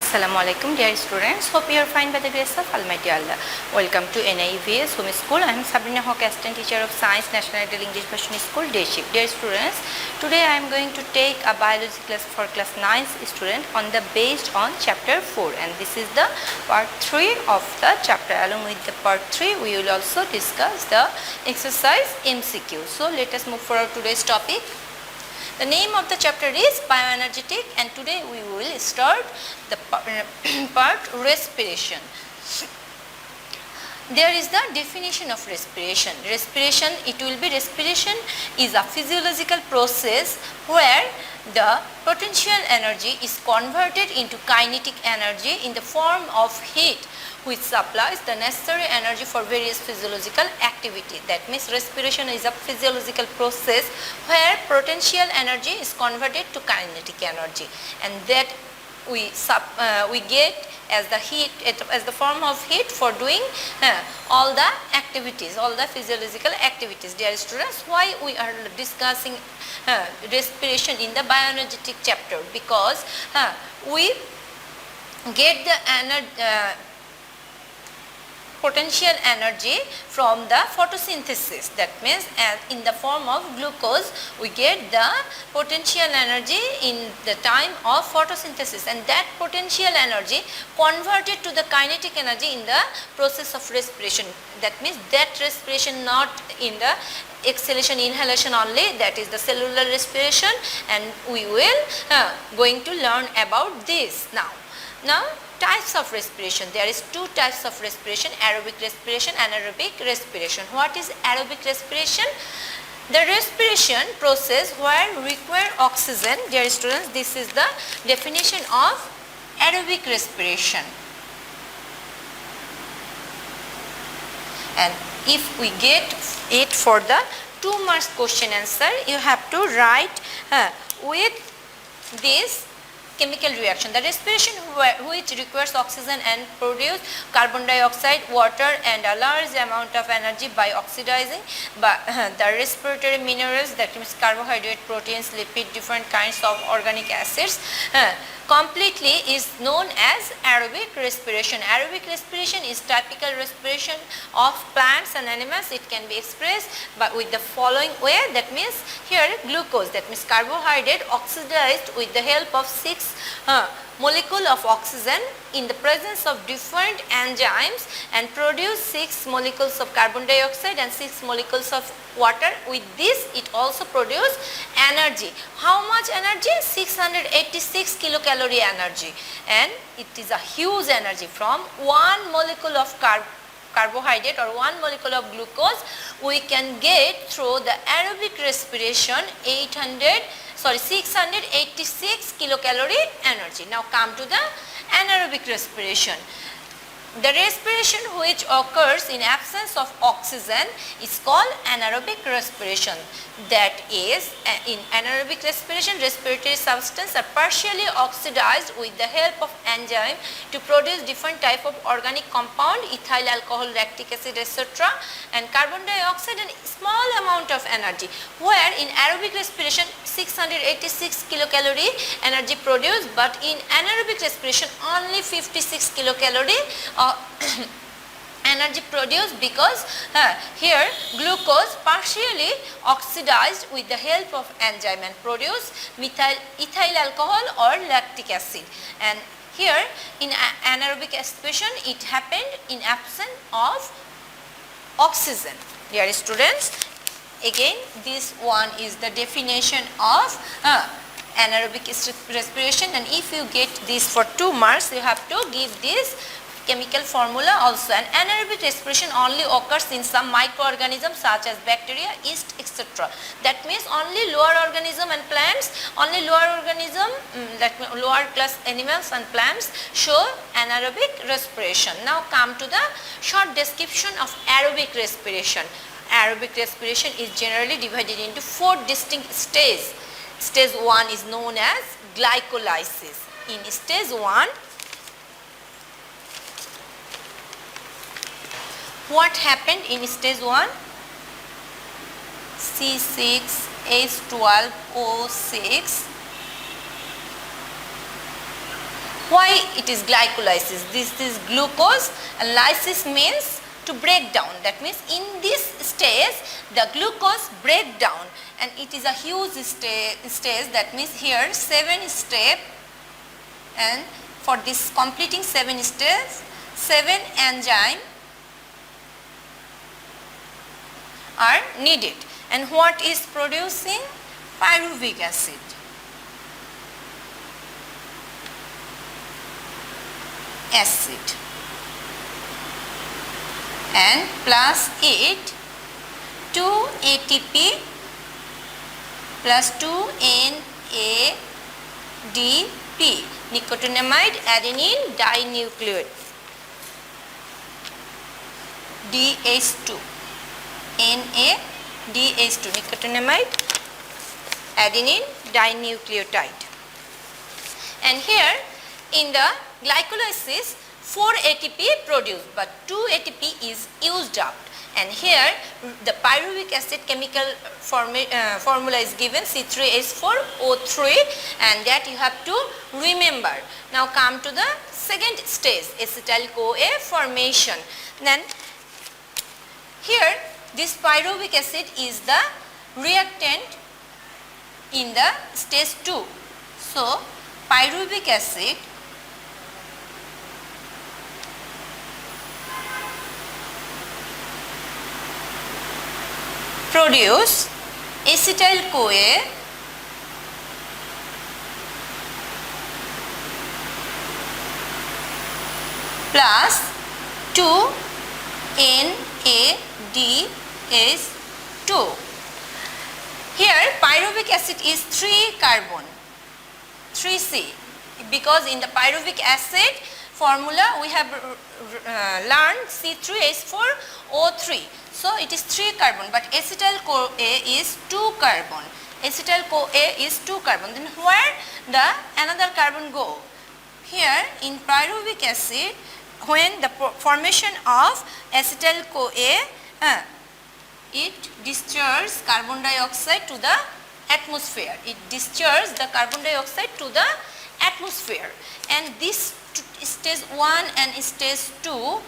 Assalamualaikum dear students, hope you are fine by the grace of Almighty Allah. Welcome to NIVS Home School. I am Sabrina Hawk, assistant teacher of Science, National Ideal English Version School, Day Shift. Dear students, today I am going to take a biology class for class 9 student on the based on chapter 4, and this is the part 3 of the chapter. Along with the part 3, we will also discuss the exercise MCQ. So let us move for our today's topic. The name of the chapter is bioenergetic, and today we will start the part respiration. There is the definition of respiration. Respiration, it will be respiration is a physiological process where the potential energy is converted into kinetic energy in the form of heat, which supplies the necessary energy for various physiological activity. That means respiration is a physiological process where potential energy is converted to kinetic energy, and that we get as the heat, as the form of heat for doing all the activities, all the physiological activities. Dear students, why we are discussing respiration in the bioenergetic chapter? Because we get the potential energy from the photosynthesis. That means in the form of glucose we get the potential energy in the time of photosynthesis, and that potential energy converted to the kinetic energy in the process of respiration. That means that respiration not in the exhalation inhalation only, that is the cellular respiration, and we will going to learn about this now. Types of respiration. There is two types of respiration: aerobic respiration, anaerobic respiration. What is aerobic respiration? The respiration process where require oxygen. Dear students, this is the definition of aerobic respiration. And if we get it for the 2 marks question answer, you have to write with this chemical reaction. The respiration which requires oxygen and produce carbon dioxide, water and a large amount of energy by oxidizing the respiratory minerals, that means carbohydrate, proteins, lipid, different kinds of organic acids completely, is known as aerobic respiration. Aerobic respiration is typical respiration of plants and animals. It can be expressed with the following way. That means here glucose, that means carbohydrate, oxidized with the help of 6 molecule of oxygen in the presence of different enzymes and produce 6 molecules of carbon dioxide and 6 molecules of water. With this it also produce energy. How much energy? 686 kilocalorie energy, and it is a huge energy. From 1 molecule of carbohydrate or 1 molecule of glucose we can get through the aerobic respiration 686 kilocalorie energy. Now come to the anaerobic respiration. The respiration which occurs in absence of oxygen is called anaerobic respiration. That is, in anaerobic respiration, respiratory substances are partially oxidized with the help of enzyme to produce different type of organic compound, ethyl alcohol, lactic acid, etc., and carbon dioxide, and small amount of energy. Where in aerobic respiration 686 kilocalorie energy produced, but in anaerobic respiration only 56 kilocalorie energy produced, because here glucose partially oxidized with the help of enzyme and produce ethyl alcohol or lactic acid. And here in anaerobic respiration it happened in absence of oxygen. Dear students, again this one is the definition of anaerobic respiration, and if you get this for 2 marks you have to give this chemical formula also. And anaerobic respiration only occurs in some microorganisms such as bacteria, yeast, etc. That means only lower organism and plants, only lower organism, lower class animals and plants show anaerobic respiration. Now come to the short description of aerobic respiration. Aerobic respiration is generally divided into 4 distinct stages. Stage 1 is known as glycolysis. In stage 1, what happened in stage 1? C6H12O6 Why it is glycolysis? This is glucose, and lysis means to break down. That means in this stage the glucose break down, and it is a huge stage. That means here 7 steps, and for this completing 7 steps, 7 enzymes are needed. And what is producing? Pyruvic acid. And plus it 2 ATP plus 2 NADP, nicotinamide adenine dinucleotide, DH2, NADH2, nicotinamide adenine dinucleotide. And here in the glycolysis 4 ATP produced, but 2 ATP is used up, and here the pyruvic acid chemical formula is given C3H4O3, and that you have to remember. Now come to the second stage, acetyl-CoA formation. Then here this pyruvic acid is the reactant in the stage 2. So pyruvic acid produce acetyl-CoA plus 2 NADH2. Here pyruvic acid is 3 carbon, 3C, because in the pyruvic acid formula we have learned C3H4O3. So it is 3 carbon, but acetyl-CoA is 2 carbon. Acetyl-CoA is 2 carbon. Then where the another carbon go? Here in pyruvic acid, when the formation of acetyl-CoA, it discharges carbon dioxide to the atmosphere. It discharges the carbon dioxide to the atmosphere, and this stage 1 and stage 2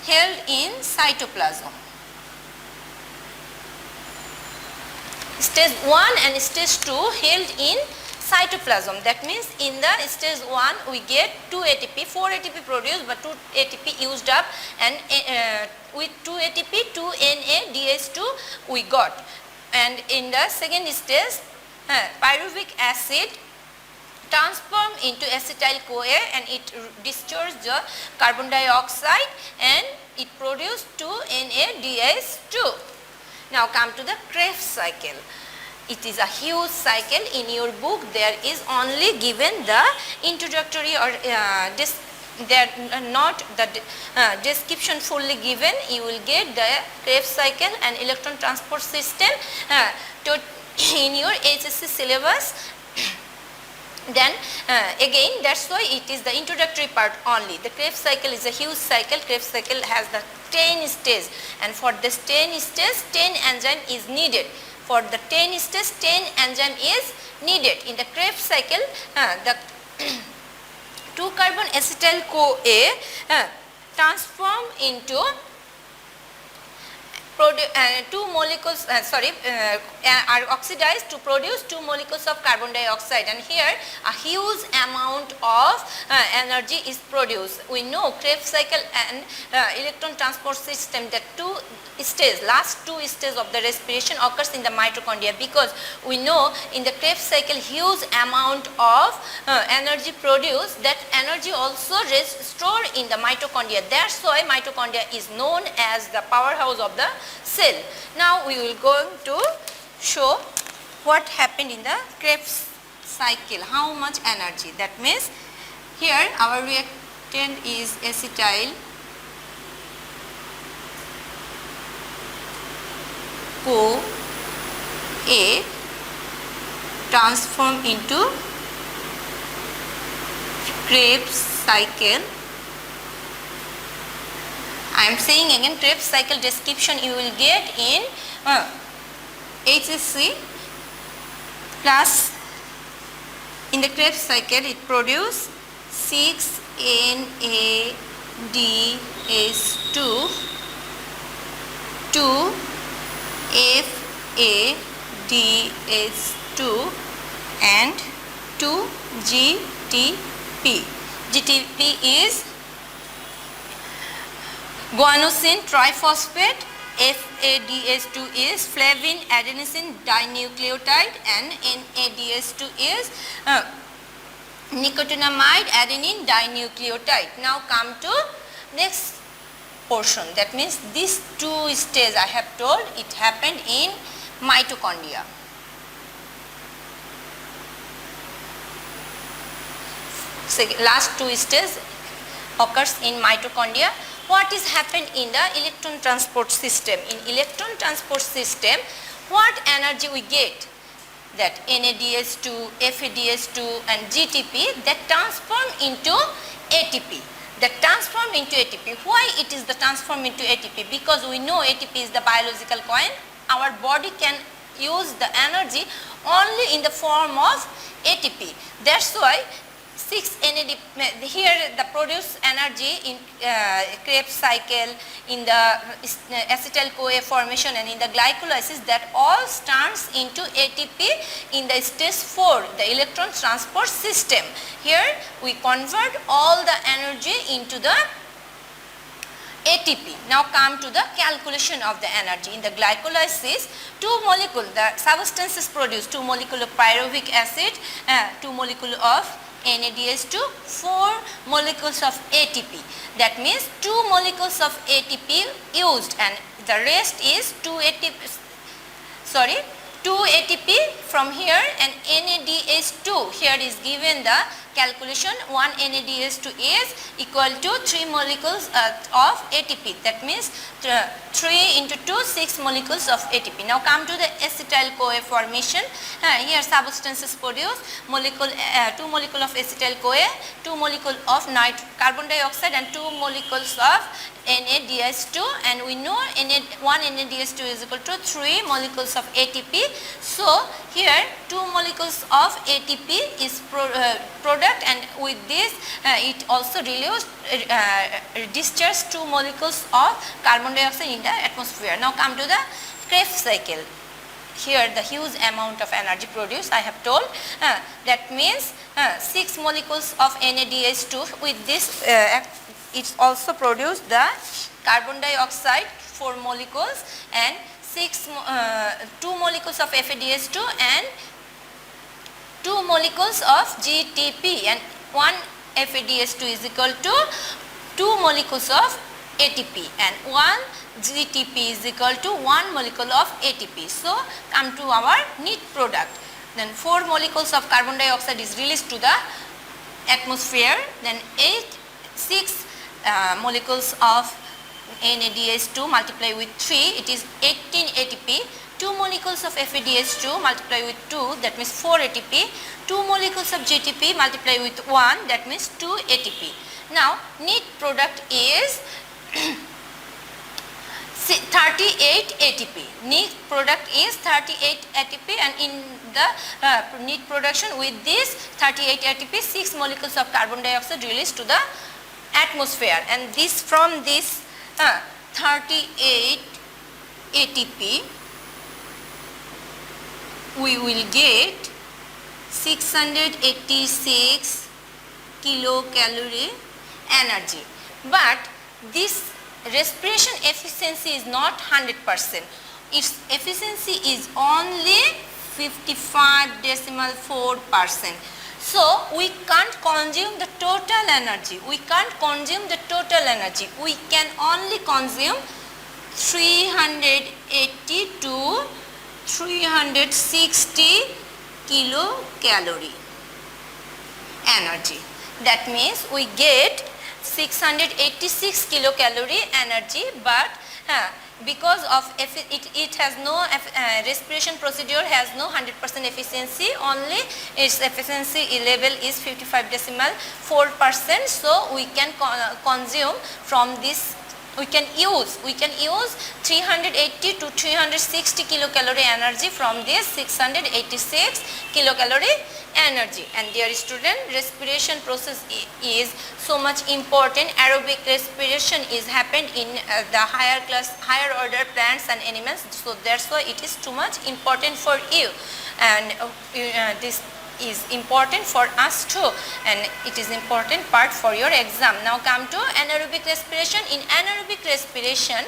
held in cytoplasm. Stage 1 and stage 2 held in cytoplasm. That means in the stage 1 we get 2 ATP, 4 ATP produced, but 2 ATP used up, and with 2 ATP, 2 NADH2 we got. And in the second stage, pyruvic acid transform into acetyl-CoA, and it discharges the carbon dioxide, and it produces 2 NADH2. Now come to the Krebs cycle. It is a huge cycle. In your book there is only given the introductory, or there not the description fully given. You will get the Krebs cycle and electron transport system in your HSC syllabus. Then again, that's why it is the introductory part only. The Krebs cycle is a huge cycle. Krebs cycle has the 10 stages, and for this 10 stages 10 enzyme is needed. For the 10 stages 10 enzyme is needed. In the Krebs cycle, the 2 carbon acetyl-CoA transform into 2 molecules are oxidized to produce 2 molecules of carbon dioxide, and here a huge amount of energy is produced. We know Krebs cycle and electron transport system, the last two stages of the respiration occurs in the mitochondria, because we know in the Krebs cycle huge amount of energy produced. That energy also stored in the mitochondria. That's why mitochondria is known as the powerhouse of the cell. Now we will going to show what happened in the Krebs cycle, how much energy. That means here our reactant is acetyl-CoA transform into Krebs cycle. I am saying again, Krebs cycle description you will get in HSC, plus in the Krebs cycle it produces 6NADH2 2FADH2 and 2GTP. GTP is guanosine triphosphate. FADH2 is flavin adenosine dinucleotide and NADH2 is nicotinamide adenine dinucleotide. Now come to next portion, that means these two stages I have told it happened in mitochondria. So last two stages occurs in mitochondria. What is happened in the electron transport system? In electron transport system, what energy we get? That NADH2, FADH2 and GTP that transform into ATP. That transform into ATP. Why it is the transform into ATP? Because we know ATP is the biological coin. Our body can use the energy only in the form of ATP. That's why 6-NAD here the produce energy in Krebs cycle, in the acetyl-CoA formation and in the glycolysis, that all turns into ATP in the stage 4, the electron transport system. Here we convert all the energy into the ATP. Now come to the calculation of the energy. In the glycolysis, 2 molecules, the substances produce 2 molecules of pyruvic acid, 2 molecules of NADH2, 4 molecules of ATP. That means 2 molecules of ATP used and the rest is 2 ATP from here and NADH2. Here is given the calculation. 1 NADH2 is equal to 3 molecules of ATP. That means 3 into 2, 6 molecules of ATP. Now come to the acetyl-CoA formation. Here substances produce 2 molecules of acetyl-CoA, 2 molecules of carbon dioxide and 2 molecules of NADH2, and we know 1 NADH2 is equal to 3 molecules of ATP. So here 2 molecules of ATP is product, and with this it also discharges 2 molecules of carbon dioxide in the atmosphere. Now come to the Krebs cycle. Here the huge amount of energy produced I have told, that means 6 molecules of NADH2. With this it also produced the carbon dioxide 4 molecules and 2 molecules of FADH2 and 2 molecules of GTP, and 1 FADH2 is equal to 2 molecules of ATP and 1 GTP is equal to 1 molecule of ATP. So come to our neat product. Then 4 molecules of carbon dioxide is released to the atmosphere. Then 6 molecules of NADH2 multiply with 3, it is 18 ATP. 2 molecules of FADH2 multiply with 2, that means 4 ATP. 2 molecules of GTP multiply with 1, that means 2 ATP. Now neat product is 38 ATP. Neat product is 38 ATP, and in the neat production with this 38 ATP, 6 molecules of carbon dioxide released to the atmosphere, and this from this 38 ATP we will get 686 kilocalorie energy. But this respiration efficiency is not 100%. Its efficiency is only 55.4%. So we can't consume the total energy. We can't consume the total energy. We can only consume 380 to 360 kilocalorie energy. That means we get 686 kilocalorie energy, but because of it has no respiration procedure has no 100% efficiency, only its efficiency level is 55.4%. So we can consume from this we can use 380 to 360 kilocalorie energy from this 686 kilocalorie energy. And dear student, respiration process is so much important. Aerobic respiration is happened in the higher order plants and animals, so that's why it is too much important for you, and this is important for us too, and it is important part for your exam. Now come to anaerobic respiration. In anaerobic respiration,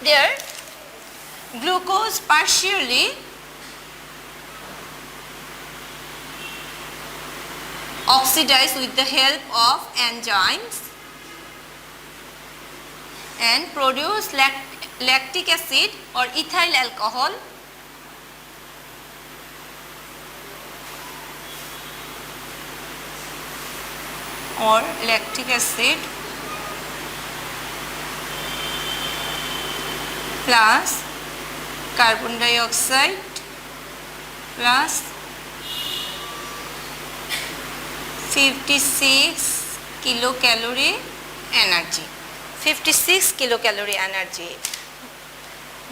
there glucose partially oxidize with the help of enzymes and produce lactic acid or ethyl alcohol or lactic acid plus carbon dioxide plus 56 kilocalorie energy. 56 kilocalorie energy,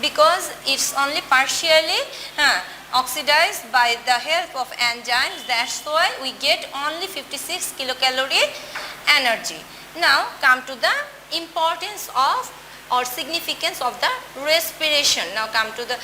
because it's only partially oxidized by the help of enzymes, that's why we get only 56 kilocalorie energy. Now come to the importance of or significance of the respiration. Now come to the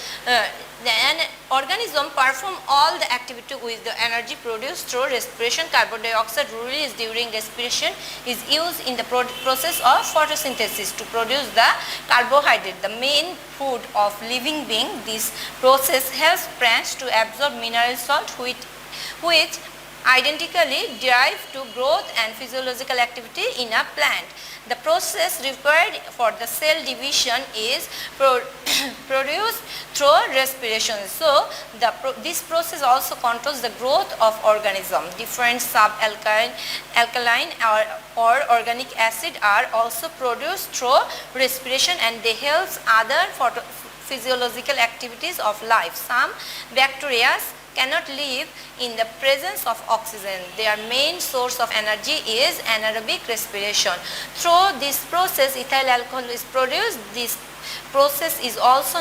an organism perform all the activity with the energy produced through respiration. Carbon dioxide released during respiration is used in the process of photosynthesis to produce the carbohydrate, the main food of living being. This process helps plants to absorb mineral salt which identically drive to growth and physiological activity in a plant. The process required for the cell division is produced through respiration. So, this process also controls the growth of organism. Different subalkaline or organic acid are also produced through respiration, and they help other physiological activities of life. Some bacteria cannot live in the presence of oxygen. Their main source of energy is anaerobic respiration. Through this process, ethyl alcohol is produced. This process is also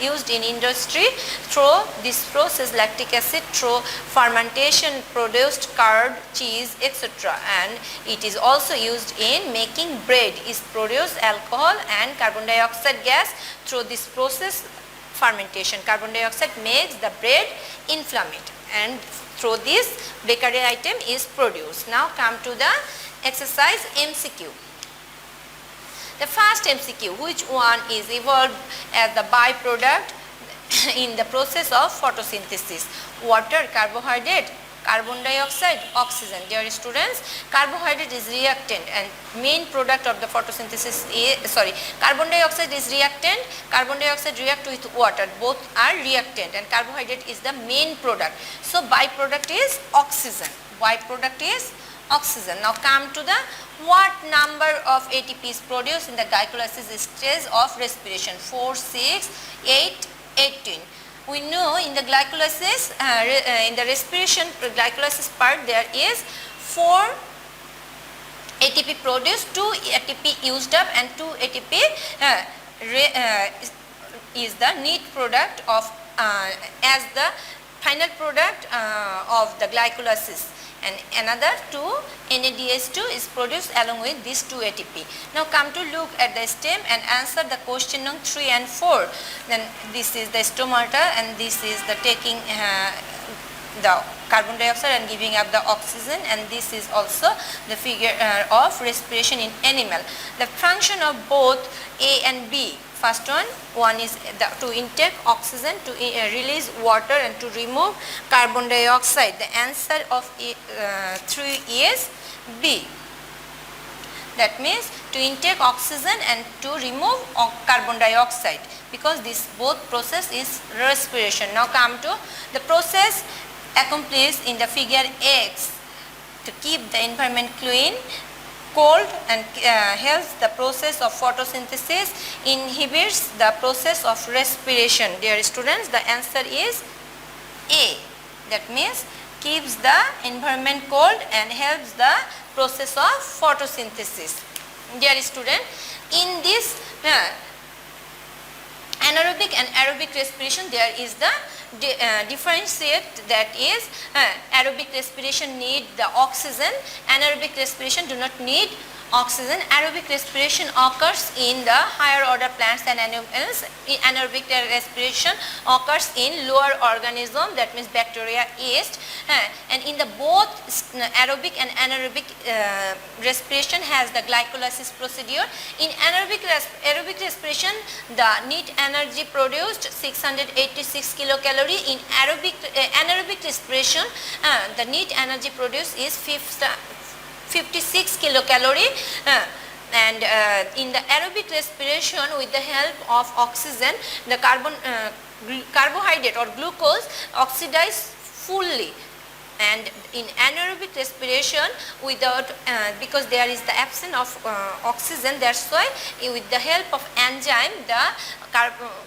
used in industry. Through this process, lactic acid through fermentation produced curd, cheese, etc. And it is also used in making bread. Is produced alcohol and carbon dioxide gas through this process. Fermentation. Carbon dioxide makes the bread inflammate, and through this bakery item is produced. Now come to the exercise MCQ. The first MCQ, which one is evolved as the byproduct in the process of photosynthesis? Water, carbohydrate, carbon dioxide, oxygen. Dear students, carbohydrate is reactant and main product of the photosynthesis is, carbon dioxide is reactant. Carbon dioxide react with water, both are reactant, and carbohydrate is the main product. So byproduct is oxygen. Byproduct is oxygen. Now come to the what number of ATP is produced in the glycolysis stage of respiration? 4, 6, 8, 18. We know in the glycolysis, in the respiration glycolysis part, there is 4 ATP produced, 2 ATP used up, and 2 ATP is the neat product of as the final product of the glycolysis, and another 2 NADH2 is produced along with these 2 ATP. Now come to look at the stem and answer the question on 3 and 4. Then this is the stomata, and this is the taking the carbon dioxide and giving up the oxygen, and this is also the figure of respiration in animal. The function of both A and B. First one is to intake oxygen, to release water, and to remove carbon dioxide. The answer of 3 is B. That means to intake oxygen and to remove carbon dioxide, because this both process is respiration. Now come to the process accomplished in the figure X. To keep the environment clean, cold, and helps the process of photosynthesis, inhibits the process of respiration. Dear students, the answer is A. That means keeps the environment cold and helps the process of photosynthesis. Dear student, in this anaerobic and aerobic respiration there is the differentiate, that is aerobic respiration need the oxygen, anaerobic respiration do not need oxygen. Aerobic respiration occurs in the higher order plants and animals. Anaerobic respiration occurs in lower organism, that means bacteria, yeast, and in the both aerobic and anaerobic respiration has the glycolysis procedure. In aerobic respiration the net energy produced 686 kilocalorie. In anaerobic respiration the net energy produced is 56 kilocalorie, and in the aerobic respiration with the help of oxygen the carbohydrate or glucose oxidize fully, and in anaerobic respiration without because there is the absence of oxygen, that's why with the help of enzyme the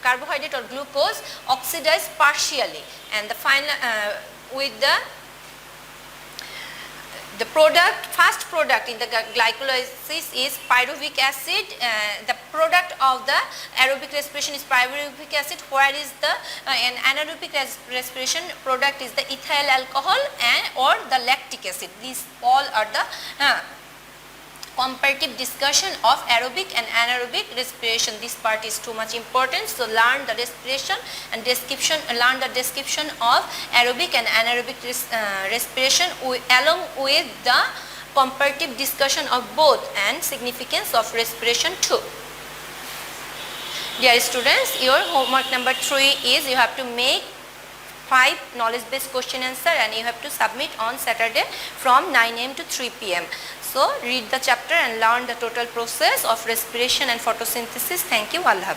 carbohydrate or glucose oxidize partially, and the final with the first product in the glycolysis is pyruvic acid. The product of the aerobic respiration is pyruvic acid, where is the in anaerobic respiration product is the ethyl alcohol or the lactic acid. These all are the comparative discussion of aerobic and anaerobic respiration. This part is too much important, so learn the respiration and description, learn the description of aerobic and anaerobic respiration along with the comparative discussion of both and significance of respiration too. Dear students, your homework number 3 is you have to make 5 knowledge based question answer and you have to submit on Saturday from 9 am to 3 pm. So read the chapter and learn the total process of respiration and photosynthesis. Thank you. Allah Hafiz.